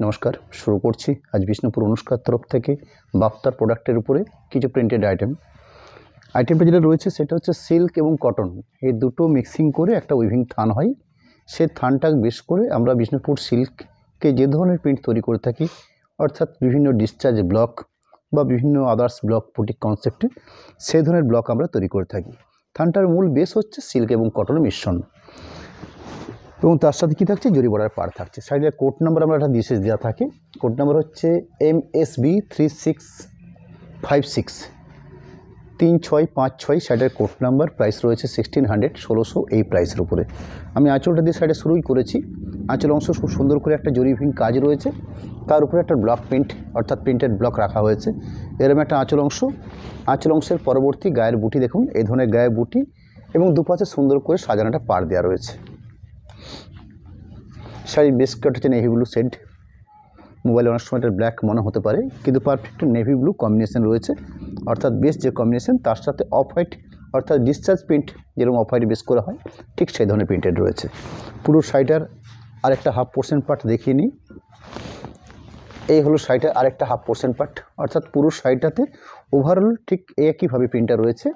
নমস্কার, শুরু করছি আজ বিষ্ণুপুর অনুষ্কার তরফ থেকে বাপ্তার প্রোডাক্টের উপরে কিছু প্রিন্টেড আইটেমটা যেটা রয়েছে সেটা হচ্ছে সিল্ক এবং কটন, এই দুটো মিক্সিং করে একটা উইভিং থান হয়। সেই থানটা বেশ করে আমরা বিষ্ণুপুর সিল্ককে যে ধরনের প্রিন্ট তৈরি করে থাকি, অর্থাৎ বিভিন্ন ডিসচার্জ ব্লক বা বিভিন্ন আদার্স ব্লক বুটিক কনসেপ্টে সেই ধরনের ব্লক আমরা তৈরি করে থাকি। থানটার মূল বেস হচ্ছে সিল্ক এবং কটনের মিশ্রণ, এবং তার সাথে কী থাকছে, জরি বর্ডার পার থাকছে। সাইডে কোড নাম্বার আমরা একটা বিশেষ দেওয়া থাকে, কোড নাম্বার হচ্ছে MSB 3656 3656, সাইডের কোড নাম্বার। প্রাইস রয়েছে 1600, 1600 এই প্রাইসের উপরে। আমি আঁচলটা দিয়ে সাইডে শুরুই করেছি। আঁচল অংশ খুব সুন্দর করে একটা জরি উইভিং কাজ রয়েছে, তার উপরে একটা ব্লক প্রিন্ট অর্থাৎ প্রিন্টেড ব্লক রাখা হয়েছে। এরকম একটা আঁচল অংশের পরবর্তী গায়ের বুটি দেখুন, এই ধরনের গায়ের বুটি এবং দুপাশে সুন্দর করে সাজানোটা পার দেওয়া রয়েছে। শাড়ির বেস কাট হচ্ছে নেভি ব্লু শেড। মোবাইলে অনেক সময় এটা ব্ল্যাক মনে হতে পারে, কিন্তু পারফেক্ট নেভি ব্লু কম্বিনেশন রয়েছে, অর্থাৎ বেস যে কম্বিনেশন তার সাথে অফ হোয়াইট অর্থাৎ ডিসচার্জ প্রিন্ট যেরকম অফ হোয়াইট বেস করা হয় ঠিক সেই ধরনের প্রিন্টেড রয়েছে। পুরো শাড়িটার আরেকটা হাফ পোর্শন পার্ট দেখিয়ে নিই। এই হলো শাড়িটার আরেকটা হাফ পোর্শন পার্ট, অর্থাৎ পুরো শাড়িটাতে ওভারঅল ঠিক একইভাবে প্রিন্টটা রয়েছে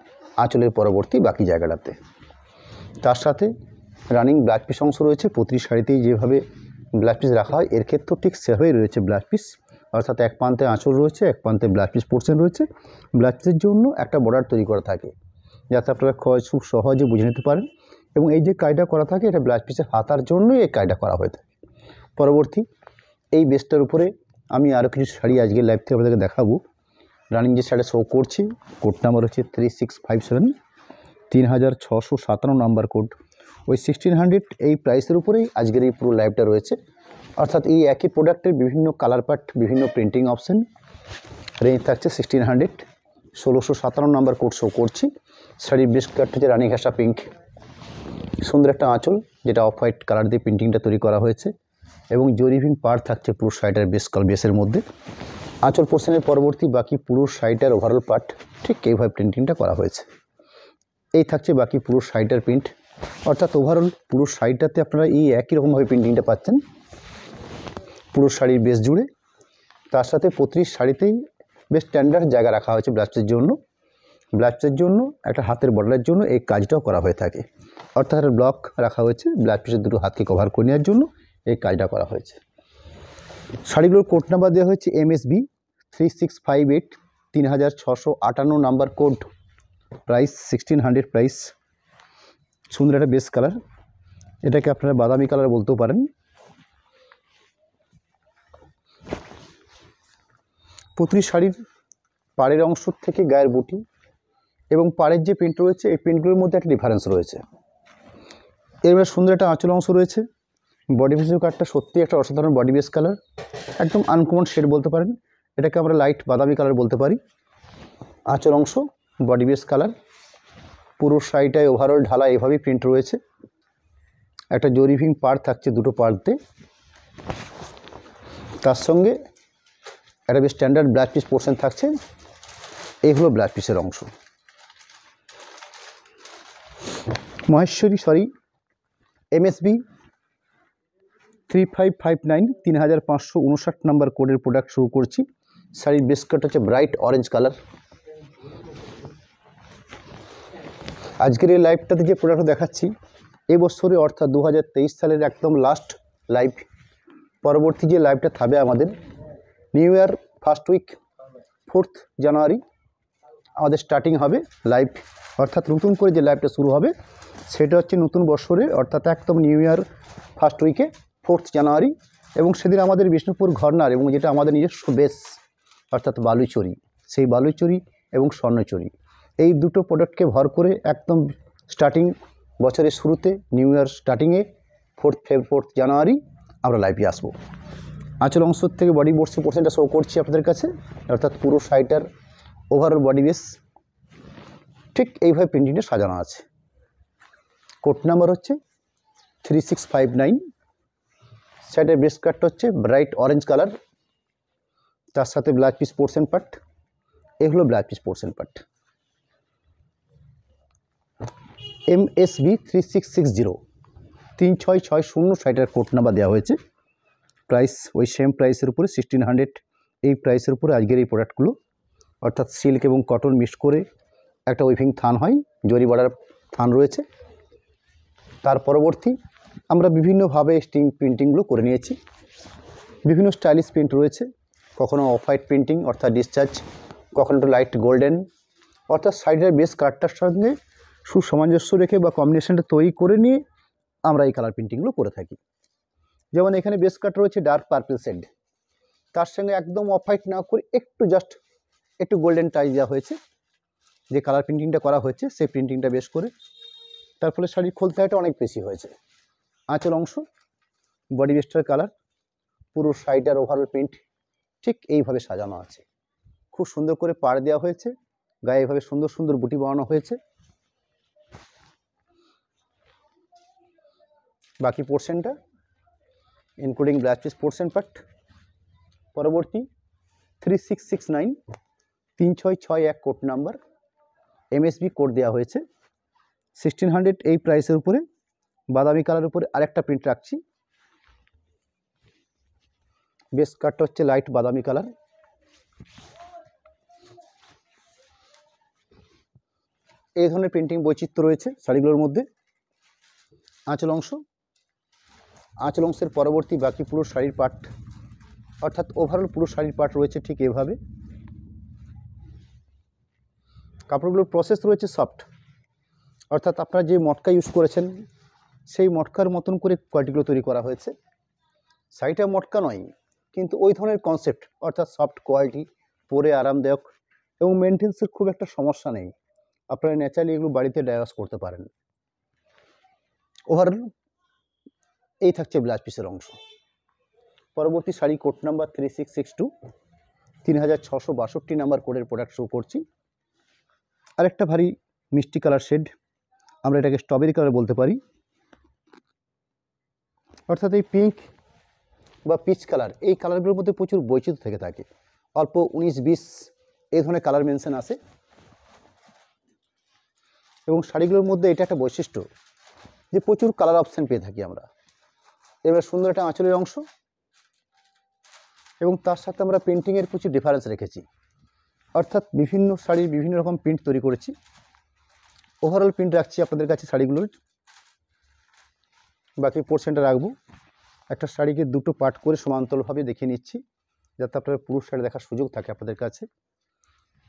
আঁচলের পরবর্তী বাকি জায়গাটাতে। তার সাথে রানিং ব্লাউজ পিস অংশ রয়েছে। প্রতিটি শাড়িতেই যেভাবে ব্লাউজ পিস রাখা হয় এর ক্ষেত্রেও ঠিক সেভাবেই রয়েছে ব্লাউজ পিস, অর্থাৎ এক প্রান্তে আঁচল রয়েছে, এক প্রান্তে ব্লাউজ পিস পোর্শন রয়েছে। ব্লাউজ পিসের জন্য একটা বর্ডার তৈরি করা থাকে যাতে আপনারা খুব সহজে বুঝে নিতে পারেন, এবং এই যে কাজটা করা থাকে এটা ব্লাউজ পিসের হাতার জন্যই এই কাজটা করা হয়ে থাকে। পরবর্তী এই বেসটার উপরে আমি আরও কিছু শাড়ি আজকের লাইভ থেকে আপনাদেরকে দেখাবো। রানিং যে শাড়ি শো করছি, কোড নাম্বার হচ্ছে 3657, 3657 নাম্বার কোড। ওই 1600 এই প্রাইসের উপরেই আজকের এই পুরো লাইভটা রয়েছে, অর্থাৎ এই একই প্রোডাক্টের বিভিন্ন কালার পার্ট, বিভিন্ন প্রিন্টিং অপশান, রেঞ্জ থাকছে 1600। 1657 নাম্বার কোড শো করছি। শাড়ির বেস কাট হচ্ছে রানী ঘাসা পিঙ্ক, সুন্দর একটা আঁচল যেটা অফ হোয়াইট কালার দিয়ে প্রিন্টিংটা তৈরি করা হয়েছে, এবং জরিভিং পার্ট থাকছে পুরো শাড়িটার বেসের মধ্যে। আঁচল পোর্শনের পরবর্তী বাকি পুরো শাড়িটার ওভারঅল পার্ট ঠিক এইভাবে প্রিন্টিংটা করা হয়েছে। এই থাকছে বাকি পুরো শাড়িটার প্রিন্ট, অর্থাৎ ওভারঅল পুরো শাড়িটাতে আপনারা এই একই রকমভাবে প্রিন্টিংটা পাচ্ছেন পুরো শাড়ির বেস জুড়ে। তার সাথে প্রতিটি শাড়িতেই বেশ স্ট্যান্ডার্ড জায়গা রাখা হয়েছে ব্লাউজের জন্য একটা হাতের বর্ডারের জন্য এই কাজটাও করা হয়ে থাকে, অর্থাৎ একটা ব্লক রাখা হয়েছে ব্লাউজ পিসের দুটো হাতকে কভার করে নেওয়ার জন্য এই কাজটা করা হয়েছে। শাড়িগুলোর কোড নাম্বার দেওয়া হয়েছে MSB 3658, 3658 number code. Price 1600 price. সুন্দর একটা বেস কালার, এটাকে আপনারা বাদামি কালার বলতেও পারেন। প্রতিটি শাড়ির পাড়ের অংশ থেকে গায়ের বুটি এবং পাড়ের যে প্রিন্ট রয়েছে এই প্রিন্টগুলোর মধ্যে একটা ডিফারেন্স রয়েছে। এর সুন্দর একটা আঁচল অংশ রয়েছে। বডি বেসের কাটটা সত্যি একটা অসাধারণ বডি বেস কালার, একদম আনকমন শেড বলতে পারেন, এটাকে আমরা লাইট বাদামি কালার বলতে পারি। আঁচল অংশ বডি বেস কালার, পুরো শাড়িটায় ওভারঅল ঢালা এভাবেই প্রিন্ট রয়েছে। একটা জরিভিং পার্ট থাকছে দুটো পার্টতে, তার সঙ্গে একটা বেশ স্ট্যান্ডার্ড ব্লাউজ পিস পোর্শন থাকছে। এই হলো ব্লাউজ পিসের অংশ। MSB 3559, 3559 নাম্বার কোডের প্রোডাক্ট শুরু করছি। শাড়ির বেস কাট হচ্ছে ব্রাইট অরেঞ্জ কালার। আজকের এই লাইভটাতে যে প্রোডাক্ট দেখাচ্ছি এবছরে অর্থাৎ 2023 সালের একদম লাস্ট লাইভ। পরবর্তী যে লাইভটা থাকবে আমাদের new year first week 4th January আমাদের স্টার্টিং হবে লাইভ, অর্থাৎ নতুন করে যে লাইভটা শুরু হবে সেটা হচ্ছে নতুন বছরে অর্থাৎ একদম নিউ ইয়ার ফার্স্ট উইকে 4th জানুয়ারি। এবং সেদিন আমাদের বিষ্ণুপুর ঘরনার এবং যেটা আমাদের নিজস্ব বেস অর্থাৎ বালুচরি, সেই বালুচরি এবং স্বর্ণচরি এই দুটো প্রোডাক্টকে ভর করে একদম স্টার্টিং বছরের শুরুতে নিউ ইয়ার স্টার্টিংয়ে 4th জানুয়ারি আমরা লাইভে আসবো। আঁচল অংশ থেকে বডি পোর্শনটা শো করছি আপনাদের কাছে, অর্থাৎ পুরো শাড়িটার ওভারঅল বডি বেস ঠিক এইভাবে প্রিন্টিংটা সাজানো আছে। কোড নাম্বার হচ্ছে 3659। শাড়িটার বেস কাটটা হচ্ছে ব্রাইট অরেঞ্জ কালার, তার সাথে ব্লাউজ পিস পোর্শন পার্ট। এই হলো blouse piece portion part. MSB 3660, 3660 শাড়িটার কোড নাম্বার দেওয়া হয়েছে। প্রাইস ওই সেম প্রাইসের উপরে 1600 এই প্রাইসের উপরে আজকের এই প্রোডাক্টগুলো, অর্থাৎ সিল্ক এবং কটন মিক্স করে একটা উইভিং থান হয়, জরি বর্ডার থান রয়েছে। তার পরবর্তী আমরা বিভিন্নভাবে স্টিং প্রিন্টিংগুলো করে নিয়েছি। বিভিন্ন স্টাইলিশ প্রিন্ট রয়েছে, কখনো অফ হোয়াইট প্রিন্টিং অর্থাৎ ডিসচার্জ, কখনো একটু লাইট গোল্ডেন, অর্থাৎ সাইডের বেস কালারটার সঙ্গে সুসামঞ্জস্য রেখে বা কম্বিনেশনটা তৈরি করে নিয়ে আমরা এই কালার প্রিন্টিংগুলো করে থাকি। যেমন এখানে বেস কাট রয়েছে ডার্ক পার্পল শেড, তার সঙ্গে একদম অফ হোয়াইট না করে একটু জাস্ট একটু গোল্ডেন টাচ দেওয়া হয়েছে। যে কালার প্রিন্টিংটা করা হয়েছে সেই প্রিন্টিংটা বেশ করে, তার ফলে শাড়ির খোলতাটা অনেক বেশি হয়েছে। আঁচল অংশ বডি বেস্টার কালার, পুরো শাড়িটার ওভারঅল প্রিন্ট ঠিক এইভাবে সাজানো আছে। খুব সুন্দর করে পাড় দেওয়া হয়েছে, গায়ে এভাবে সুন্দর সুন্দর বুটি বানানো হয়েছে। বাকি পোর্শনটা including blouse piece portion part. পরবর্তী 3669 3661 কোড নাম্বার, এমএসবি কোড দেওয়া হয়েছে 1600 এই প্রাইসের উপরে। বাদামি কালার উপরে আরেকটা প্রিন্ট রাখছি, বেস কাটটা হচ্ছে লাইট বাদামি কালার। এই ধরনের প্রিন্টিং বৈচিত্র্য রয়েছে শাড়িগুলোর মধ্যে। আঁচল অংশের পরবর্তী বাকি পুরো শাড়ির পার্ট, অর্থাৎ ওভারঅল পুরো শাড়ির পার্ট রয়েছে ঠিক এভাবে। কাপড়গুলোর প্রসেস রয়েছে সফট, অর্থাৎ আপনারা যে মটকা ইউজ করেছেন সেই মটকার মতন করে কোয়ালিটিগুলো তৈরি করা হয়েছে। শাড়িটা মটকা নয়, কিন্তু ওই ধরনের কনসেপ্ট, অর্থাৎ সফট কোয়ালিটি, পরে আরামদায়ক এবং মেনটেন্সের খুব একটা সমস্যা নেই। আপনারা ন্যাচারালি এগুলো বাড়িতে ডাইভার্স করতে পারেন। ওভারঅল এই থাকছে ব্লাউজ পিসের অংশ। পরবর্তী শাড়ি কোড নাম্বার 3662 3662 নাম্বার কোডের প্রোডাক্ট শো করছি। আরেকটা ভারী মিষ্টি কালার শেড, আমরা এটাকে স্ট্রবেরি কালার বলতে পারি, অর্থাৎ এই পিঙ্ক বা পিচ কালার, এই কালারগুলোর মধ্যে প্রচুর বৈচিত্র্য থেকে থাকে। অল্প 19-20 এই ধরনের কালার মেনশন আছে, এবং শাড়িগুলোর মধ্যে এটা একটা বৈশিষ্ট্য যে প্রচুর কালার অপশান পেয়ে থাকি আমরা। এবার সুন্দর একটা আঁচলের অংশ, এবং তার সাথে আমরা প্রিন্টিংয়ের প্রচুর ডিফারেন্স রেখেছি, অর্থাৎ বিভিন্ন শাড়ির বিভিন্ন রকম প্রিন্ট তৈরি করেছি। ওভারঅল প্রিন্ট রাখছি আপনাদের কাছে শাড়িগুলোর, বাকি পোর্শনটা রাখবো। একটা শাড়িকে দুটো পার্ট করে সমান্তরালভাবে দেখিয়ে নিচ্ছি, যাতে আপনারা পুরো শাড়ি দেখার সুযোগ থাকে আপনাদের কাছে।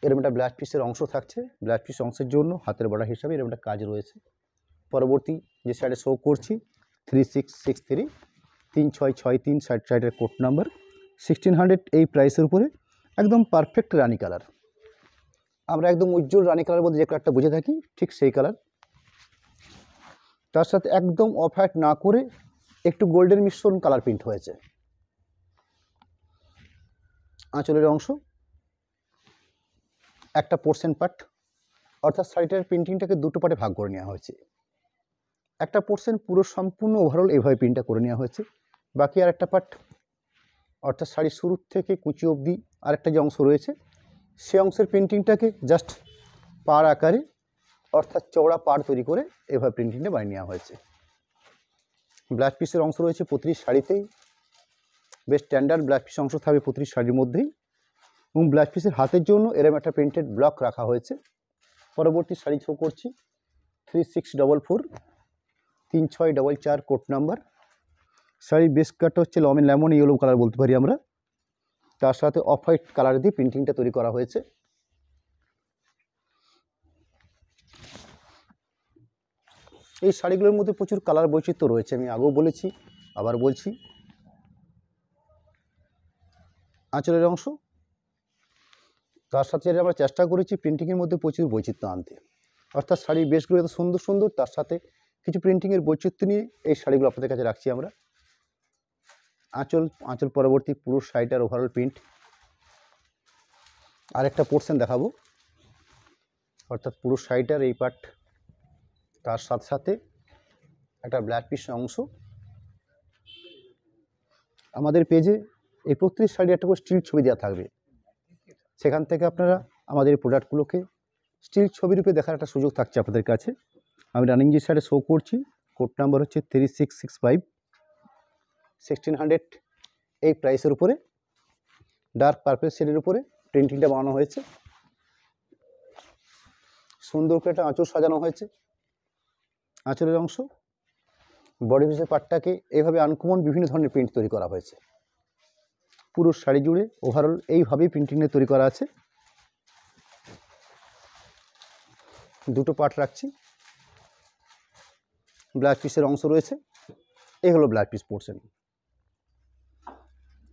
এরকম একটা ব্লাউজ পিসের অংশ থাকছে, ব্লাউজ পিস অংশের জন্য হাতের বর্ডার হিসাবে এরকম একটা কাজ রয়েছে। পরবর্তী যে শাড়ি শো করছি 3663 3663 শাড়িটার কোড নাম্বার 1600 এই প্রাইসের উপরে, একদম পারফেক্ট রানি কালার। আমরা একদম উজ্জ্বল রানি কালার বলতে যে কালারটা বুঝে থাকি ঠিক সেই কালার, তার সাথে একদম অফ হোয়াইট না করে একটু গোল্ডেন মিশ্রণ কালার প্রিন্ট হয়েছে। আঁচলের অংশ একটা পোর্শন পার্ট, অর্থাৎ শাড়িটার প্রিন্টিংটাকে দুটো পার্টে ভাগ করে নেওয়া হয়েছে। একটা পোর্শন পুরো সম্পূর্ণ ওভারঅল এইভাবে প্রিন্টটা করে নেওয়া হয়েছে, বাকি আর একটা পার্ট, অর্থাৎ শাড়ির শুরু থেকে কুচি অবধি আরেকটা যে অংশ রয়েছে সেই অংশের প্রিন্টিংটাকে জাস্ট পাড় আকারে, অর্থাৎ চওড়া পাড় তৈরি করে এভাবে প্রিন্টিংটা বানিয়ে নেওয়া হয়েছে। ব্লাউজ পিসের অংশ রয়েছে প্রতিটি শাড়িতেই, বেশ স্ট্যান্ডার্ড ব্লাউজ পিস অংশ থাকবে প্রতিটি শাড়ির মধ্যেই, এবং ব্লাউজ পিসের হাতের জন্য এরকম একটা প্রিন্টেড ব্লক রাখা হয়েছে। পরবর্তী শাড়ি শো করছি 3644 3644 কোড নাম্বার। শাড়ির বেস কাটটা হচ্ছে লেমন ইয়েলো কালার বলতে পারি আমরা, তার সাথে অফ হোয়াইট কালার দিয়ে প্রিন্টিংটা তৈরি করা হয়েছে। এই শাড়িগুলোর মধ্যে প্রচুর কালার বৈচিত্র্য রয়েছে, আমি আগেও বলেছি আবার বলছি। আঁচলের অংশ, তার সাথে আমরা চেষ্টা করেছি প্রিন্টিংয়ের মধ্যে প্রচুর বৈচিত্র্য আনতে, অর্থাৎ শাড়ির বেশগুলো এত সুন্দর সুন্দর, তার সাথে কিছু প্রিন্টিংয়ের বৈচিত্র্য নিয়ে এই শাড়িগুলো আপনাদের কাছে রাখছি আমরা। আঁচল পরবর্তী পুরো শাড়িটার ওভারঅল প্রিন্ট। আরেকটা পোর্শন দেখাবো, অর্থাৎ পুরো শাড়িটার এই পার্ট, তার সাথে সাথে একটা ব্লাউজ পিস অংশ। আমাদের পেজে এই প্রত্যেক শাড়ির একটা করে স্টিল ছবি দেওয়া থাকবে, সেখান থেকে আপনারা আমাদের এই প্রোডাক্টগুলোকে স্টিল ছবি রূপে দেখার একটা সুযোগ থাকছে আপনাদের কাছে। আমি রানিং যে শাড়ি শো করছি কোড নাম্বার হচ্ছে 3665 1600 এই প্রাইসের উপরে ডার্ক পার্পল শেডের উপরে প্রিন্টিংটা বানানো হয়েছে। সুন্দর করে একটা আঁচল সাজানো হয়েছে, আঁচলের অংশ বডি পিসের পার্টটাকে এইভাবে আনকমন বিভিন্ন ধরনের প্রিন্ট তৈরি করা হয়েছে। পুরো শাড়ি জুড়ে ওভারঅল এইভাবেই প্রিন্টিংয়ে তৈরি করা আছে। দুটো পার্ট রাখছি, ব্লাউজ পিসের অংশ রয়েছে, এই হলো ব্লাউজ পিস পোর্শন।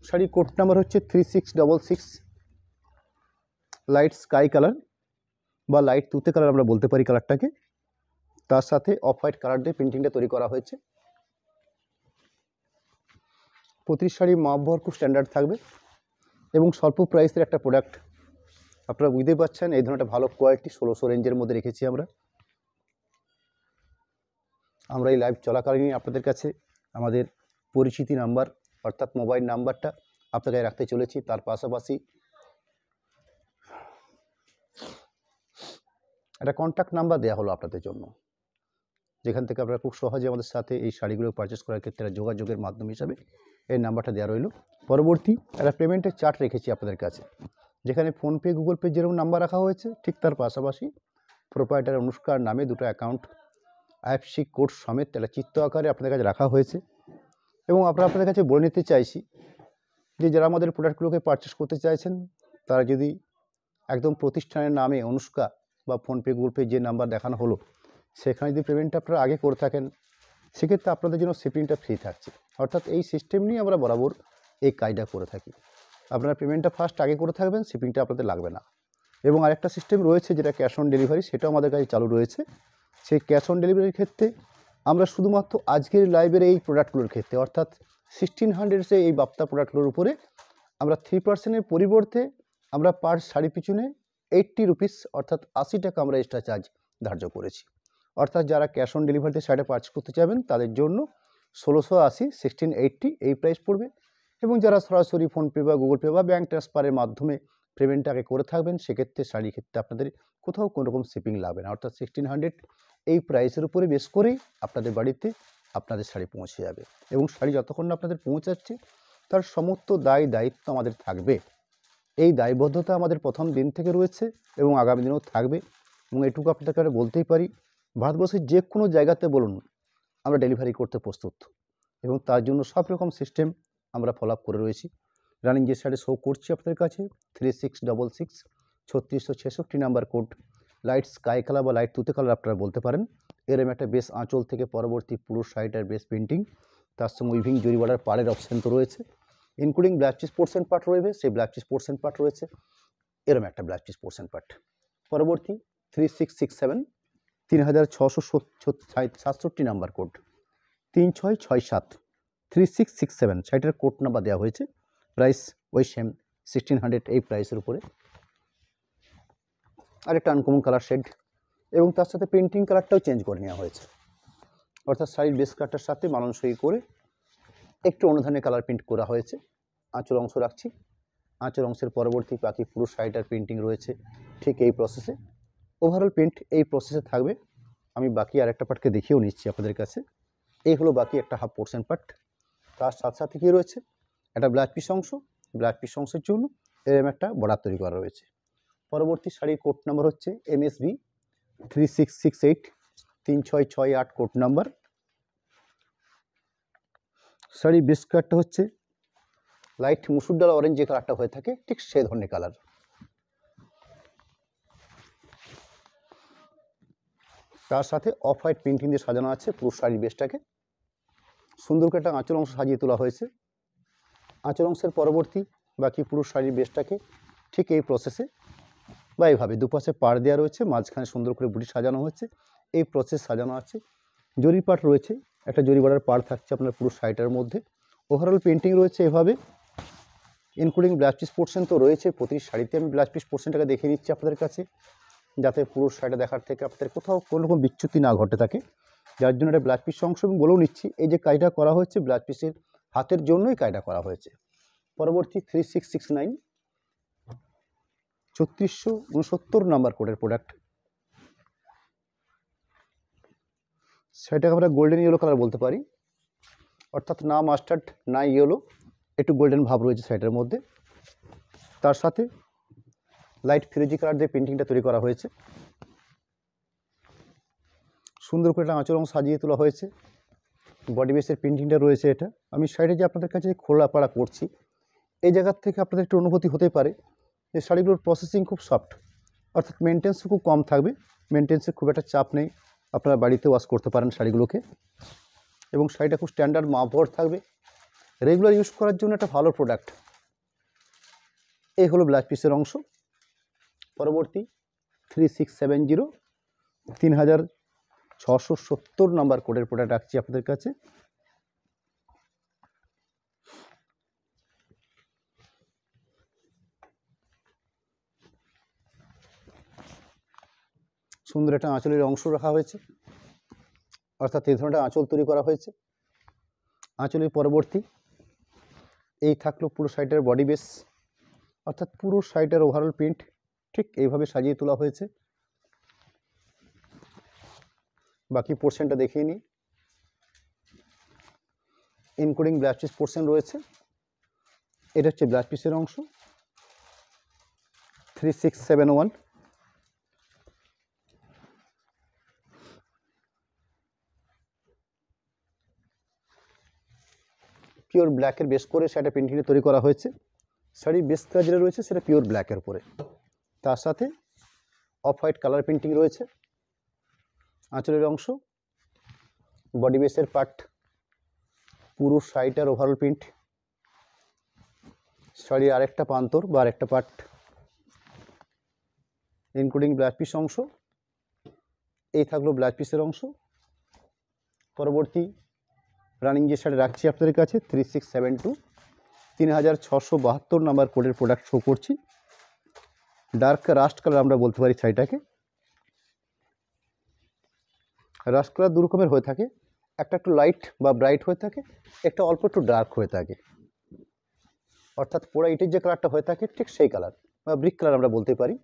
শাড়ির কোড নাম্বার হচ্ছে 3666, লাইট স্কাই কালার বা লাইট তুতে কালার আমরা বলতে পারি কালারটাকে। তার সাথে অফ হোয়াইট কালার দিয়ে প্রিন্টিংটা তৈরি করা হয়েছে। প্রতি শাড়ি মাপ বহর খুব স্ট্যান্ডার্ড থাকবে এবং স্বল্প প্রাইসের একটা প্রোডাক্ট। আপনারা বুঝতে পারছেন এই ধরনের একটা ভালো কোয়ালিটি 1600 রেঞ্জের মধ্যে রেখেছি আমরা এই লাইভ চলাকালীনই আপনাদের কাছে আমাদের পরিচিতি নাম্বার অর্থাৎ মোবাইল নাম্বারটা আপনাদের রাখতে চলেছি। তার পাশাপাশি একটা কন্ট্যাক্ট নাম্বার দেওয়া হলো আপনাদের জন্য, যেখান থেকে আপনারা খুব সহজে আমাদের সাথে এই শাড়িগুলো পারচেস করার ক্ষেত্রে যোগাযোগের মাধ্যম হিসাবে এই নাম্বারটা দেওয়া রইল। পরবর্তী একটা পেমেন্টের চার্ট রেখেছি আপনাদের কাছে, যেখানে ফোনপে গুগল পে যেরকম নাম্বার রাখা হয়েছে ঠিক তার পাশাপাশি প্রোপাইটার অনুষ্কার নামে দুটো অ্যাকাউন্ট আইএফএসসি কোড সমেত একটা চিত্র আকারে আপনাদের কাছে রাখা হয়েছে। এবং আপনাদের কাছে বলে নিতে চাইছি যে যারা আমাদের প্রোডাক্টগুলোকে পারচেস করতে চাইছেন তারা যদি একদম প্রতিষ্ঠানের নামে অনুষ্কা বা ফোনপে গুগল পে যে নাম্বার দেখানো হলো সেখানে যদি পেমেন্টটা আপনারা আগে করে থাকেন সেক্ষেত্রে আপনাদের জন্য শিপিংটা ফ্রি থাকছে। অর্থাৎ এই সিস্টেম নিয়ে আমরা বরাবর এই কাজটা করে থাকি। আপনারা পেমেন্টটা ফার্স্ট আগে করে থাকবেন, শিপিংটা আপনাদের লাগবে না। এবং আরেকটা সিস্টেম রয়েছে যেটা ক্যাশ অন ডেলিভারি, সেটাও আমাদের কাছে চালু রয়েছে। সেই ক্যাশ অন ডেলিভারির ক্ষেত্রে আমরা শুধুমাত্র আজকের লাইভের এই প্রোডাক্টগুলোর ক্ষেত্রে অর্থাৎ 1600 এই বাপ্তা প্রোডাক্টগুলোর উপরে আমরা 3%-এর পরিবর্তে আমরা পার শাড়ি পিছনে 80 রুপিস অর্থাৎ 80 টাকা আমরা এক্সট্রা চার্জ ধার্য করেছি। অর্থাৎ যারা ক্যাশ অন ডেলিভারিতে শাড়িটা পারচেস করতে চাইবেন তাদের জন্য 1680 1680 এই প্রাইস পড়বে। এবং যারা সরাসরি ফোনপে বা গুগল পে বা ব্যাঙ্ক ট্রান্সফারের মাধ্যমে পেমেন্টটাকে করে থাকবেন সেক্ষেত্রে শাড়ির ক্ষেত্রে আপনাদের কোথাও কোনো রকম শিপিং লাগবে না। অর্থাৎ 1600 এই প্রাইসের উপরে বেস করেই আপনাদের বাড়িতে আপনাদের শাড়ি পৌঁছে যাবে। এবং শাড়ি যতক্ষণ না আপনাদের পৌঁছাচ্ছে তার সমস্ত দায়িত্ব আমাদের থাকবে। এই দায়বদ্ধতা আমাদের প্রথম দিন থেকে রয়েছে এবং আগামী দিনেও থাকবে। এবং এটুকু আপনাদেরকে বলতেই পারি, ভারতবর্ষের যে কোনো জায়গাতে বলুন আমরা ডেলিভারি করতে প্রস্তুত এবং তার জন্য সব রকম সিস্টেম আমরা ফলো আপ করে রয়েছি। রানিং যে শাড়ি শো করছি আপনাদের কাছে 3666 3666 number code light sky colour বা লাইট তুতে কালার আপনারা বলতে পারেন। এরম একটা বেশ আঁচল থেকে পরবর্তী পুরো শাড়িটার বেশ প্রিন্টিং, তার সঙ্গে উইভিং জরি বর্ডার পাড়ের অপশান তো রয়েছে, including blouse piece portion part রয়েছে, সেই ব্লাউজ পিস পোর্শন পার্ট রয়েছে, এরম একটা ব্লাউজ পিস পোর্শন পার্ট। পরবর্তী 3667 3667 নাম্বার কোড 3667 3667 শাড়িটার কোড নাম্বার দেওয়া হয়েছে। প্রাইস ওই সেম 1600 এই প্রাইসের উপরে। আরেকটা আনকমন কালার শেড এবং তার সাথে প্রিন্টিং কালারটাও চেঞ্জ করে নেওয়া হয়েছে। অর্থাৎ শাড়ির বেস কালারটার সাথে মানানসই করে একটু অন্য ধরনের কালার প্রিন্ট করা হয়েছে। আঁচল অংশ রাখছি, আঁচল অংশের পরবর্তী বাকি পুরো শাড়িটার প্রিন্টিং রয়েছে ঠিক এই প্রসেসে। ওভারঅল প্রিন্ট এই প্রসেসে থাকবে। আমি বাকি আরেকটা পার্টকে দেখিয়েও নিচ্ছি আপনাদের কাছে। এই হলো বাকি একটা হাফ পোর্শন পার্ট। তার সাথে সাথে কী রয়েছে, একটা ব্লাউজ পিস অংশ, ব্লাউজ পিস অংশের জন্য এরকম একটা বর্ডার তৈরি করা রয়েছে। পরবর্তী শাড়ির কোড নাম্বার হচ্ছে MSB 3668 3668 কোড নাম্বার। শাড়ির বেস কালারটা হচ্ছে লাইট মুসুর ডাল অরেঞ্জ যে কালারটা হয়ে থাকে ঠিক সেই ধরনের কালার। তার সাথে অফ হোয়াইট প্রিন্টিং দিয়ে সাজানো আছে পুরো শাড়ির বেসটাকে। সুন্দর করে একটা আঁচল অংশ সাজিয়ে তোলা হয়েছে। আঁচল অংশের পরবর্তী বাকি পুরো শাড়ির বেসটাকে ঠিক এই প্রসেসে বা এইভাবে দুপাশে পাড় দেওয়া রয়েছে, মাঝখানে সুন্দর করে বুটি সাজানো হয়েছে। এই প্রসেস সাজানো আছে। জরি পাট রয়েছে, একটা জরি বর্ডার পাড় থাকছে আপনার পুরো শাড়িটার মধ্যে। ওভারঅল পেন্টিং রয়েছে এভাবে, ইনক্লুডিং ব্লাউজ পিস পোর্শন তো রয়েছে। প্রতি শাড়িতে আমি ব্লাউজ পিস পোর্শনটাকে দেখিয়ে নিচ্ছি আপনাদের কাছে, যাতে পুরো শাড়িটা দেখার থেকে আপনাদের কোথাও কোনো রকম বিচ্যুতি না ঘটে থাকে। যার জন্য একটা ব্লাউজ পিস অংশ আমি বলেও নিচ্ছি, এই যে কাজটা করা হয়েছে ব্লাউজ পিসের হাতের জন্যই কাজটা করা হয়েছে। পরবর্তী 3669 3669 নাম্বার কোডের প্রোডাক্ট। সেটাকে আমরা গোল্ডেন ইয়েলো কালার বলতে পারি, অর্থাৎ না মাস্টার্ড না ইয়েলো, একটু গোল্ডেন ভাব রয়েছে শাড়িটার মধ্যে। তার সাথে লাইট ফিরোজি কালার দিয়ে প্রিন্টিংটা তৈরি করা হয়েছে। সুন্দর করে একটা আঁচল অংশ সাজিয়ে তোলা হয়েছে। বডি বেসের প্রিন্টিংটা রয়েছে। এটা আমি শাড়িটা যে আপনাদের কাছে খোলাপাড়া করছি, এই জায়গার থেকে আপনাদের একটু অনুভূতি হতে পারে যে শাড়িগুলোর প্রসেসিং খুব সফট, অর্থাৎ মেনটেন্সও খুব কম থাকবে। মেনটেন্সে খুব একটা চাপ নেই, আপনারা বাড়িতে ওয়াশ করতে পারেন শাড়িগুলোকে। এবং শাড়িটা খুব স্ট্যান্ডার্ড মাপবর থাকবে, রেগুলার ইউজ করার জন্য একটা ভালো প্রোডাক্ট। এই হলো ব্লাউজ পিসের অংশ। পরবর্তী 3670 3670 নাম্বার কোডের প্রোডাক্ট রাখছি আপনাদের কাছে। সুন্দর একটা আঁচলের অংশ রাখা হয়েছে, অর্থাৎ এই ধরনের আঁচল তৈরি করা হয়েছে। আঁচলের পরবর্তী এই থাকলো পুরো শাড়িটার বডি বেস, অর্থাৎ পুরো শাড়িটার ওভারঅল প্রিন্ট ঠিক এইভাবে সাজিয়ে তোলা হয়েছে। বাকি পোর্শনটা দেখিয়ে নিই। ইনক্লুডিং ব্লাউজ পিস পোর্শন রয়েছে। এটা হচ্ছে ব্লাউজ পিসের অংশ 3671। পিওর ব্ল্যাকের বেস করে সেটা প্রিন্টিংয়ে তৈরি করা হয়েছে। শাড়ির বেস কাজ যেটা রয়েছে সেটা পিওর ব্ল্যাকের উপরে, তার সাথে অফ হোয়াইট কালার প্রিন্টিং রয়েছে। আঁচলের অংশ, বডি বেসের পার্ট, পুরো শাড়িটার ওভারঅল প্রিন্ট, শাড়ির আরেকটা প্রান্তর বা আরেকটা পার্ট, ইনক্লুডিং ব্লাউজ পিস অংশ। এই থাকলো ব্লাউজ পিসের অংশ। পরবর্তী রানিং যে শাড়ি রাখছি আপনাদের কাছে 3672 3672 নাম্বার কোডের প্রোডাক্ট শো করছি। ডার্ক রাস্ট কালার আমরা বলতে পারি শাড়িটাকে। রাস্ট কালার দু রকমের হয়ে থাকে, একটা একটু লাইট বা ব্রাইট হয়ে থাকে, একটা অল্প একটু ডার্ক হয়ে থাকে। অর্থাৎ পোড়া ইটের যে কালারটা হয়ে থাকে ঠিক সেই কালার বা ব্রিক কালার আমরা বলতে পারি।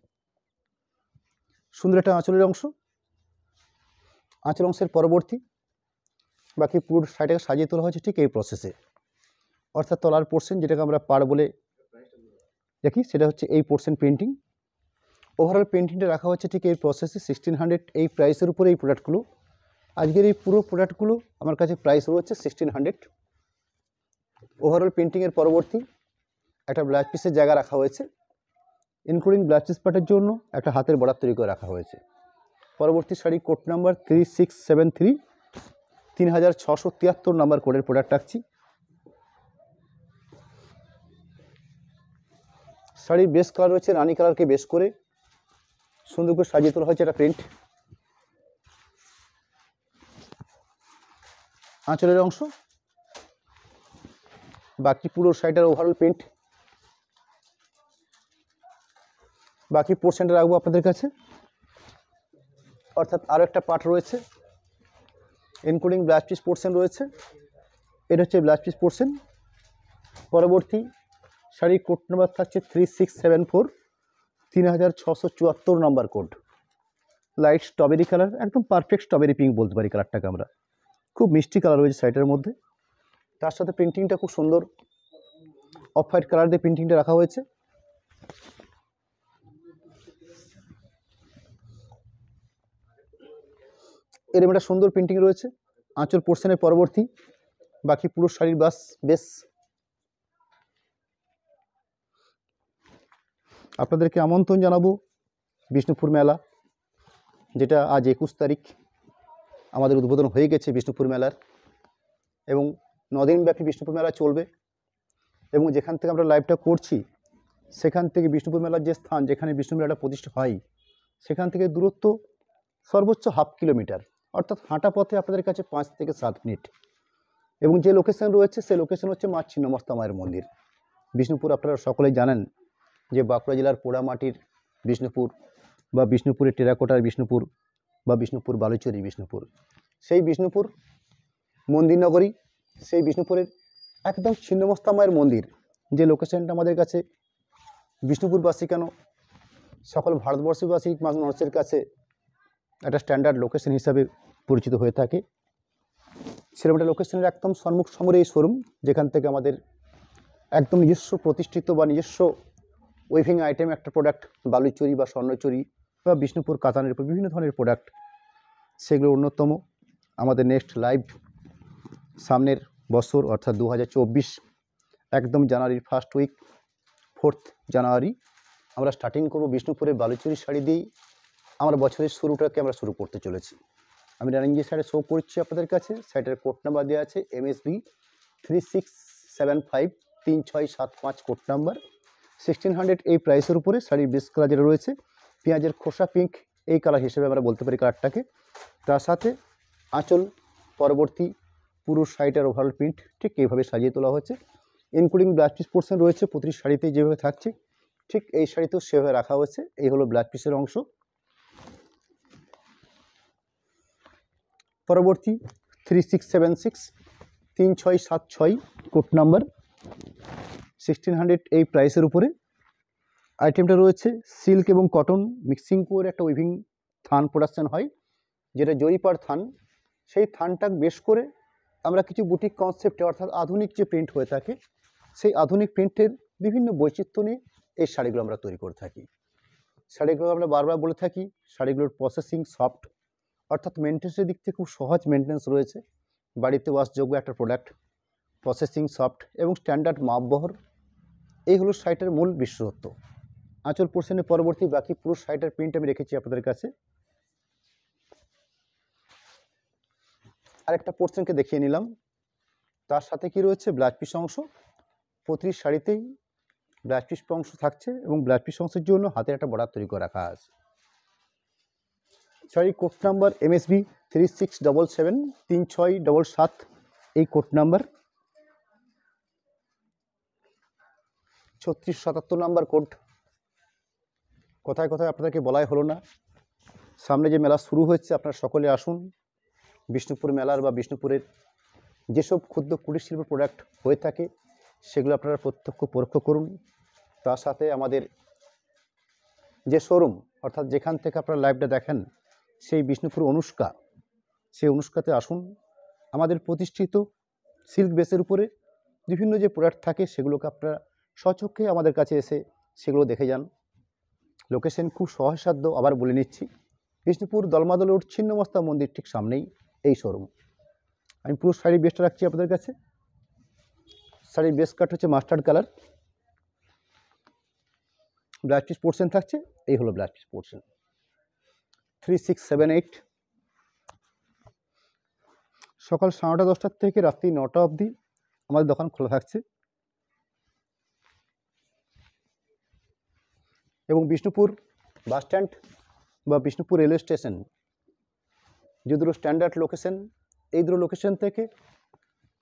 সুন্দর একটা আঁচলের অংশ। আঁচল অংশের পরবর্তী বাকি পুরো শাড়িটাকে সাজিয়ে তোলা হয়েছে ঠিক এই প্রসেসে, অর্থাৎ তলার পোর্শন যেটাকে আমরা পাড় বলে দেখি সেটা হচ্ছে এই পোর্শন প্রিন্টিং। ওভারঅল প্রিন্টিংটা রাখা হচ্ছে ঠিক এই প্রসেসে 1600 এই প্রাইসের উপরে এই প্রোডাক্টগুলো। আজকের এই পুরো প্রোডাক্টগুলো আমার কাছে প্রাইস রয়েছে 1600। ওভারঅল প্রিন্টিংয়ের পরবর্তী একটা ব্লাউজ পিসের জায়গা রাখা হয়েছে, ইনক্লুডিং ব্লাউজ পিস পার্টের জন্য একটা হাতের বর্ডার তৈরি করে রাখা হয়েছে। পরবর্তী শাড়ি কোড নাম্বার 3673 3673 নাম্বার কোডের প্রোডাক্ট রাখছি। শাড়ির বেস কালার রয়েছে রানী কালারকে বেস করে সুন্দর করে সাজিয়ে তোলা হয়েছে একটা প্রিন্ট। আঁচলের অংশ, বাকি পুরো শাড়িটার ওভারঅল প্রিন্ট। বাকি পোর্শনটা রাখবো আপনাদের কাছে, অর্থাৎ আরও একটা পার্ট রয়েছে ইনক্লুডিং ব্লাউজ পিস পোর্শন রয়েছে। এটা হচ্ছে ব্লাউজ পিস পোর্শন। পরবর্তী শাড়ির কোড নাম্বার থাকছে 3674 3674 number code. Light strawberry colour, একদম পারফেক্ট স্ট্রবেরি পিঙ্ক বলতে পারি কালারটাকে আমরা। খুব মিষ্টি কালার রয়েছে শাড়িটার মধ্যে। তার সাথে প্রিন্টিংটা খুব সুন্দর অফ হোয়াইট কালার দিয়ে প্রিন্টিংটা রাখা হয়েছে। এরকম একটা সুন্দর প্রিন্টিং রয়েছে আঁচল পোর্শনের পরবর্তী। বাকি পুরো শাড়ির বেস আপনাদেরকে আমন্ত্রণ জানাবো বিষ্ণুপুর মেলা, যেটা আজ 21 তারিখ আমাদের উদ্বোধন হয়ে গেছে বিষ্ণুপুর মেলার, এবং 9 দিনব্যাপী বিষ্ণুপুর মেলা চলবে। এবং যেখান থেকে আমরা লাইভটা করছি সেখান থেকে বিষ্ণুপুর মেলার যে স্থান যেখানে বিষ্ণু মেলাটা প্রতিষ্ঠা হয় সেখান থেকে দূরত্ব সর্বোচ্চ হাফ কিলোমিটার, অর্থাৎ হাঁটা পথে আপনাদের কাছে 5 থেকে 7 মিনিট। এবং যে লোকেশন রয়েছে সেই লোকেশন হচ্ছে মা ছিন্নমস্তা মায়ের মন্দির বিষ্ণুপুর। আপনারা সকলেই জানেন যে বাঁকুড়া জেলার পোড়ামাটির বিষ্ণুপুর বা বিষ্ণুপুরের টেরাকোটার বিষ্ণুপুর বা বিষ্ণুপুর বালুচরি বিষ্ণুপুর, সেই বিষ্ণুপুর মন্দিরনগরী, সেই বিষ্ণুপুরের একদম ছিন্নমস্তা মায়ের মন্দির যে লোকেশনটা আমাদের কাছে বিষ্ণুপুরবাসী কেন সকল ভারতবর্ষবাসী মানুষের কাছে একটা স্ট্যান্ডার্ড লোকেশন হিসাবে পরিচিত হয়ে থাকে। সেরকম একটা লোকেশনের একদম সম্মুখ সমরে এই শোরুম, যেখান থেকে আমাদের একদম নিজস্ব প্রতিষ্ঠিত বা নিজস্ব ওয়েভিং আইটেম একটা প্রোডাক্ট, বালুচুরি বা স্বর্ণচুরি বা বিষ্ণুপুর কাতানের উপর বিভিন্ন ধরনের প্রোডাক্ট, সেগুলো অন্যতম। আমাদের নেক্সট লাইভ সামনের বছর অর্থাৎ 2024 একদম জানুয়ারির ফার্স্ট উইক 4th জানুয়ারি আমরা স্টার্টিং করব বিষ্ণুপুরের বালুচুরি শাড়ি দিয়েই আমরা বছরের শুরুটাকে আমরা শুরু করতে চলেছি। আমি রানিং যে শাড়ি শো করছি আপনাদের কাছে, শাড়িটার কোড নাম্বার দেওয়া আছে MSB 3675 3675 কোড নাম্বার। 1600 এই প্রাইসের উপরে শাড়ির বেস কালার যেটা রয়েছে পেঁয়াজের খোসা পিঙ্ক, এই কালার হিসেবে আমরা বলতে পারি কালারটাকে। তার সাথে আঁচল পরবর্তী পুরো শাড়িটার ওভারঅল প্রিন্ট ঠিক এইভাবে সাজিয়ে তোলা হয়েছে, ইনক্লুডিং ব্লাউজ পিস পোর্শন রয়েছে প্রতিটি শাড়িতে যেভাবে থাকছে ঠিক এই শাড়িতেও সেভাবে রাখা হয়েছে। এই হলো ব্লাউজ পিসের অংশ। পরবর্তী 3676 3676 কোড নাম্বার। 1600 এই প্রাইসের উপরে আইটেমটা রয়েছে সিল্ক এবং কটন মিক্সিং করে একটা উইভিং থান প্রোডাকশান হয়, যেটা জরিপার থান। সেই থানটা বেশ করে আমরা কিছু বুটিক কনসেপ্টে অর্থাৎ আধুনিক যে প্রিন্ট হয়ে থাকে সেই আধুনিক প্রিন্টের বিভিন্ন বৈচিত্র্য নিয়ে এই শাড়িগুলো আমরা তৈরি করে থাকি। শাড়িগুলো আমরা বারবার বলে থাকি শাড়িগুলোর প্রসেসিং সফট, অর্থাৎ মেনটেন্সের দিক থেকে খুব সহজ মেনটেন্স রয়েছে, বাড়িতে ওয়াশযোগ্য একটা প্রোডাক্ট, প্রসেসিং সফট এবং স্ট্যান্ডার্ড মাপবহর, এই হলো শাড়িটার মূল বিশেষত্ব। আঁচল পোর্শনের পরবর্তী বাকি পুরো শাড়িটার প্রিন্ট আমি রেখেছি আপনাদের কাছে। আরেকটা পোর্শনকে দেখিয়ে নিলাম, তার সাথে কি রয়েছে ব্লাউজ পিস অংশ। প্রতিটি শাড়িতেই ব্লাউজ পিস অংশ থাকছে এবং ব্লাউজ পিস অংশের জন্য হাতের একটা বর্ডার তৈরি করে রাখা আছে। শাড়ির কোড নাম্বার MSB 3677 3677 এই কোড নাম্বার। 3677 number code. কোথায় কোথায় আপনাদেরকে বলাই হলো না, সামনে যে মেলা শুরু হচ্ছে আপনারা সকলে আসুন। বিষ্ণুপুর মেলার বা বিষ্ণুপুরের যেসব ক্ষুদ্র কুটির শিল্প প্রোডাক্ট হয়ে থাকে সেগুলো আপনারা প্রত্যক্ষ পরোক্ষ করুন। তার সাথে আমাদের যে শোরুম অর্থাৎ যেখান থেকে আপনারা লাইভটা দেখেন সেই বিষ্ণুপুর অনুষ্কা, সেই অনুষ্কাতে আসুন। আমাদের প্রতিষ্ঠিত সিল্ক বেসের উপরে বিভিন্ন যে প্রোডাক্ট থাকে সেগুলোকে আপনারা স্বচক্ষে আমাদের কাছে এসে সেগুলো দেখে যান। লোকেশন খুব সহজসাধ্য, আবার বলে নিচ্ছি, বিষ্ণুপুর দলমাদল রোড ছিন্নমস্তা মন্দির ঠিক সামনেই এই শোরুম। আমি পুরো শাড়ির বেসটা রাখছি আপনাদের কাছে। শাড়ির বেস কাট হচ্ছে mustard colour, blouse piece portion থাকছে, এই হলো ব্লাউজ পিস পোর্শন। 3678 সকাল 9:30 থেকে রাত্রি 9টা অবধি আমাদের দোকান খোলা থাকছে এবং বিষ্ণুপুর বাস স্ট্যান্ড বা বিষ্ণুপুর রেলওয়ে স্টেশন যে দুটো স্ট্যান্ডার্ড লোকেশন, এই দুটো লোকেশন থেকে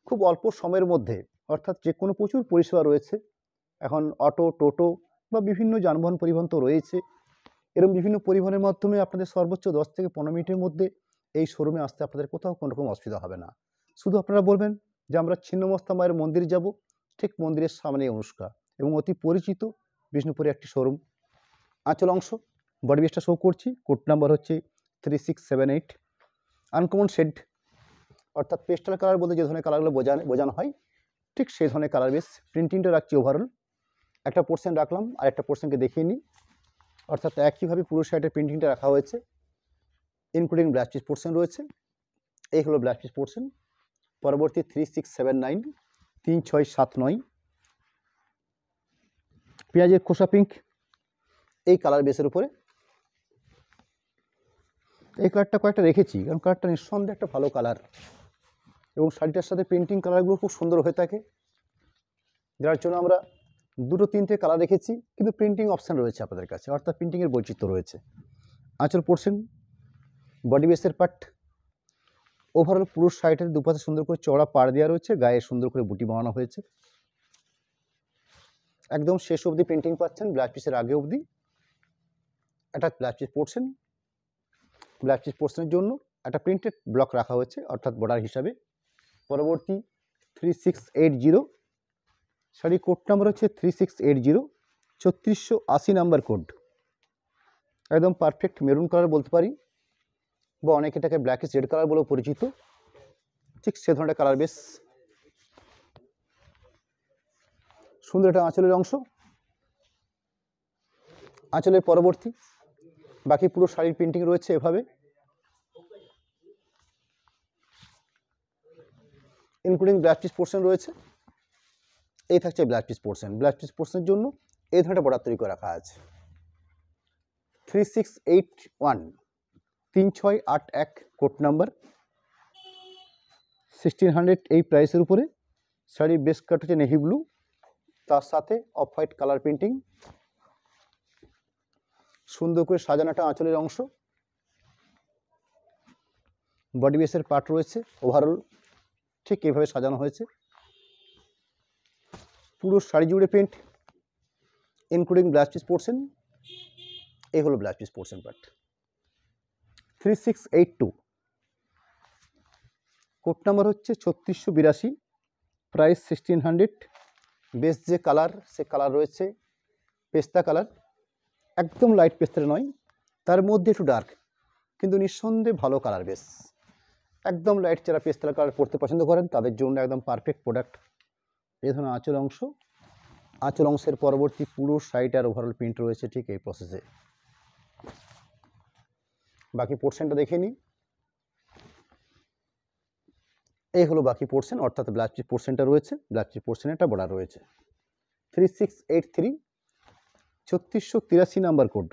খুব অল্প সময়ের মধ্যে অর্থাৎ যে কোনো প্রচুর পরিষেবা রয়েছে এখন, অটো টোটো বা বিভিন্ন যানবাহন পরিবহন তো রয়েছে, এরকম বিভিন্ন পরিবহনের মাধ্যমে আপনাদের সর্বোচ্চ 10 থেকে 15 মিনিটের মধ্যে এই শোরুমে আসতে আপনাদের কোথাও কোনো রকম অসুবিধা হবে না। শুধু আপনারা বলবেন যে আমরা ছিন্নমস্তা মায়ের মন্দির যাব, ঠিক মন্দিরের সামনে অনুষ্কা এবং অতি পরিচিত বিষ্ণুপুরে একটি শোরুম। আঁচল অংশ বডি বেসটা শো করছি, কোড নাম্বার হচ্ছে 3678। আনকমন শেড অর্থাৎ পেস্টাল কালার বলতে যে ধরনের কালারগুলো বোঝানো হয় ঠিক সেই ধরনের কালার বেস। প্রিন্টিংটা রাখছি ওভারঅল, একটা পোর্শন রাখলাম আর একটা পোর্শনকে দেখিয়ে নিই, অর্থাৎ একইভাবে পুরো শাড়িটার প্রিন্টিংটা রাখা হয়েছে, ইনক্লুডিং ব্লাউজ পিস পোর্শন রয়েছে। এই হলো ব্লাউজ পিস পোর্শন। পরবর্তী 3679 3679 পেঁয়াজের খোসা পিঙ্ক, এই কালার বেসের উপরে। এই কালারটা কয়েকটা রেখেছি কারণ কালারটা নিঃসন্দেহে একটা ভালো কালার এবং শাড়িটার সাথে প্রিন্টিং কালারগুলো খুব সুন্দর হয়ে থাকে, যার জন্য আমরা 2-3টে কালার রেখেছি, কিন্তু প্রিন্টিং অপশান রয়েছে আপনাদের কাছে, অর্থাৎ প্রিন্টিংয়ের বৈচিত্র্য রয়েছে। আঁচল পোর্শন বডি বেসের পার্ট, ওভারঅল পুরো শাড়িটার দুপাশে সুন্দর করে চওড়া পাড় দেওয়া রয়েছে, গায়ে সুন্দর করে বুটি বানানো হয়েছে, একদম শেষ অবধি প্রিন্টিং পাচ্ছেন ব্লাউজ পিসের আগে অবধি। একটা blouse piece portion, blouse piece পোর্শনের জন্য একটা প্রিন্টেড ব্লক রাখা হয়েছে অর্থাৎ বর্ডার হিসাবে। পরবর্তী 3680 শাড়ি কোড নাম্বার হচ্ছে 3680 3680 নাম্বার কোড, একদম পারফেক্ট মেরুন কালার বলতে পারি বা অনেকে এটাকে ব্ল্যাকিশ রেড কালার বলেও পরিচিত, ঠিক সে ধরনের কালার বেস। সুন্দর একটা আঁচলের অংশ, আঁচলের পরবর্তী বাকি পুরো শাড়ির প্রিন্টিং রয়েছে এভাবে, ইনক্লুডিং ব্লাউজ পিস পোর্শন রয়েছে। এই থাকছে blouse piece portion. Blouse piece পোর্শনের জন্য এই ধরনের বর্ডার তৈরি করে রাখা আছে। 3681 3681 কোড নাম্বার, 1600 এই প্রাইসের উপরে। শাড়ির বেস কাট হচ্ছে নেভি ব্লু, তার সাথে অফ হোয়াইট কালার প্রিন্টিং, সুন্দর করে সাজানোটা আঁচলের অংশ, বডি বেসের পার্ট রয়েছে ওভারঅল ঠিক এভাবে সাজানো হয়েছে। পুরো শাড়ি জুড়ে print including blouse piece portion. এই হলো blouse piece portion part. 3682 code number হচ্ছে 3682, প্রাইস 1600। বেস যে কালার সে কালার রয়েছে পেস্তা কালার, একদম লাইট পেস্তা নয়, তার মধ্যে একটু ডার্ক, কিন্তু নিঃসন্দেহে ভালো কালার। বেস একদম লাইট, যারা পেস্তা কালার পরতে পছন্দ করেন তাদের জন্য একদম পারফেক্ট প্রোডাক্ট। এই ধরনের আঁচল অংশ, আঁচল অংশের পরবর্তী পুরো শাড়িটা আর ওভারঅল প্রিন্ট রয়েছে ঠিক এই প্রসেসে। বাকি পোর্শনটা দেখে নিই। এই হলো বাকি পোর্শন, অর্থাৎ ব্লাউজ পিস পোর্শনটা রয়েছে, ব্লাউজ পিস পোর্শনে একটা বর্ডার রয়েছে। 3683 3683 নাম্বার কোড।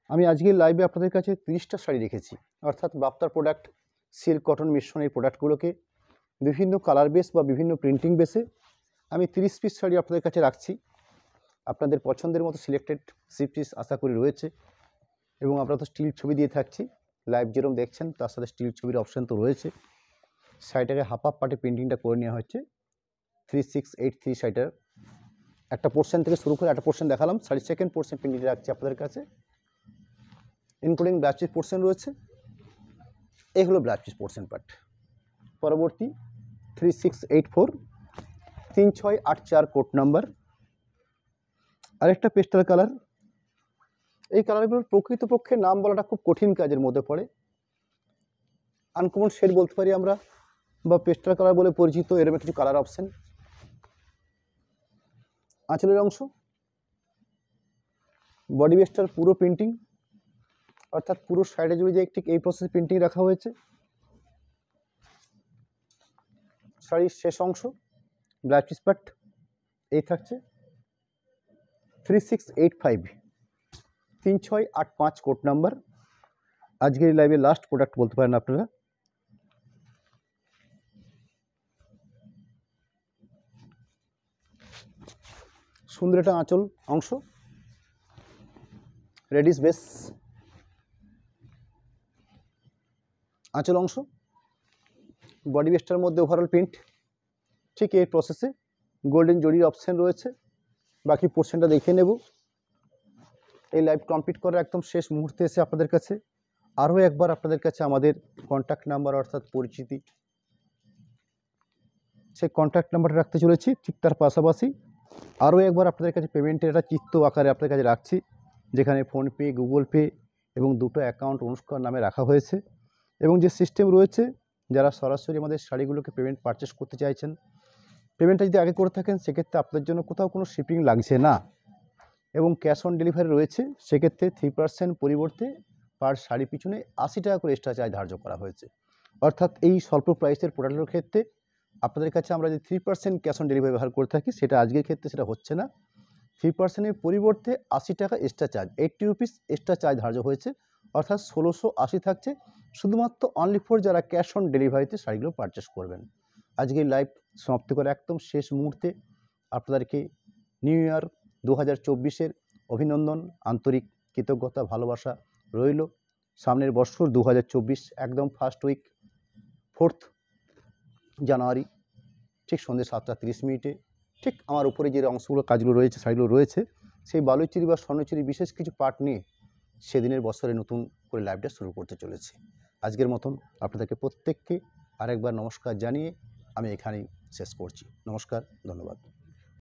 আমি আজকে লাইভে আপনাদের কাছে 30টা শাড়ি রেখেছি, অর্থাৎ বাপ্তার প্রোডাক্ট সিল্ক কটন মিশ্রণ এই প্রোডাক্টগুলোকে বিভিন্ন কালার বেস বা বিভিন্ন প্রিন্টিং বেসে আমি 30 পিস শাড়ি আপনাদের কাছে রাখছি। আপনাদের পছন্দের মতো সিলেক্টেড পিস আশা করি রয়েছে, এবং আমরা তো স্টিল ছবি দিয়ে থাকছি, লাইভ যেরকম দেখছেন তার সাথে স্টিল ছবির অপশান তো রয়েছে। শাড়িটাকে হাফ পার্টে প্রিন্টিংটা করে নেওয়া হচ্ছে। 3683 শাড়িটার একটা পোর্শন থেকে শুরু করে একটা পোর্শন দেখালাম, শাড়ির সেকেন্ড পোর্শন প্রিন্টিং রাখছি আপনাদের কাছে, ইনক্লুডিং ব্লাউজ পিস পোর্শন রয়েছে। এই হলো ব্লাউজ পিস পোর্শন পার্ট। পরবর্তী 3684 3684 কোড নাম্বার, আরেকটা পেস্টাল কালার। এই কালারগুলোর প্রকৃতপক্ষে নাম বলাটা খুব কঠিন কাজের মধ্যে পড়ে। আনকমন শেড বলতে পারি আমরা, বা পেস্টাল কালার বলে পরিচিত এরকম কিছু কালার অপশন। আঁচলের অংশ, বডি বেসটার পুরো প্রিন্টিং, অর্থাৎ পুরো সাইডে জুড়ে যে একটি এই প্রসেসে প্রিন্টিং রাখা হয়েছে। শাড়ির শেষ অংশ ব্লাউজ পিস পার্ট এই থাকছে। 3685 3685 কোড নাম্বার, আজকের লাইভে লাস্ট প্রোডাক্ট বলতে পারেন আপনারা। সুন্দর একটা আঁচল অংশ, রেডিস বেস আঁচল অংশ, বডি বেসটার মধ্যে ওভারঅল প্রিন্ট ঠিক এই প্রসেসে। গোল্ডেন জরির অপশান রয়েছে। বাকি পোর্শনটা দেখে নেব। এই লাইভ কমপ্লিট করার একদম শেষ মুহূর্তে এসে আপনাদের কাছে আরও একবার আপনাদের কাছে আমাদের কন্ট্যাক্ট নাম্বার অর্থাৎ পরিচিতি, সেই কন্ট্যাক্ট নাম্বারটা রাখতে চলেছি। ঠিক তার পাশাপাশি আরও একবার আপনাদের কাছে পেমেন্টের একটা চিত্র আকারে আপনাদের কাছে রাখছি, যেখানে ফোনপে, গুগল পে এবং দুটো অ্যাকাউন্ট অনুষ্কার নামে রাখা হয়েছে। এবং যে সিস্টেম রয়েছে, যারা সরাসরি আমাদের শাড়িগুলোকে পেমেন্ট পারচেস করতে চাইছেন, পেমেন্টটা যদি আগে করে থাকেন সেক্ষেত্রে আপনাদের জন্য কোথাও কোনো শিপিং লাগছে না, এবং ক্যাশ অন ডেলিভারি রয়েছে। সেক্ষেত্রে 3% পরিবর্তে পার শাড়ি পিছনে 80 টাকা করে এক্সট্রা চার্জ ধার্য করা হয়েছে। অর্থাৎ এই স্বল্প প্রাইসের প্রোডাক্টের ক্ষেত্রে আপনাদের কাছে আমরা যে 3% ক্যাশ অন ডেলিভারি ব্যবহার করে থাকি, সেটা আজকের ক্ষেত্রে সেটা হচ্ছে না। 3%-এর পরিবর্তে 80 টাকা extra charge, 80 rupees extra charge ধার্য হয়েছে, অর্থাৎ 1680 থাকছে শুধুমাত্র অনলি ফর যারা ক্যাশ অন ডেলিভারিতে শাড়িগুলো পারচেস করবেন। আজকের লাইভ সমাপ্তি করে একদম শেষ মুহূর্তে আপনাদেরকে নিউ ইয়ার 2024-এর অভিনন্দন, আন্তরিক কৃতজ্ঞতা, ভালোবাসা রইল। সামনের বছর 2024 একদম ফার্স্ট উইক 4th জানুয়ারি ঠিক সন্ধ্যে 7:30 ঠিক আমার উপরে যে অংশগুলো কাজগুলো রয়েছে, শাড়িগুলো রয়েছে, সেই বালুচুরি বা স্বর্ণচুরি বিশেষ কিছু পার্ট নিয়ে সেদিনের বছরে নতুন করে লাইভটা শুরু করতে চলেছি। আজকের মতন আপনাদেরকে প্রত্যেককে আরেকবার নমস্কার জানিয়ে আমি এখানেই শেষ করছি। নমস্কার, ধন্যবাদ।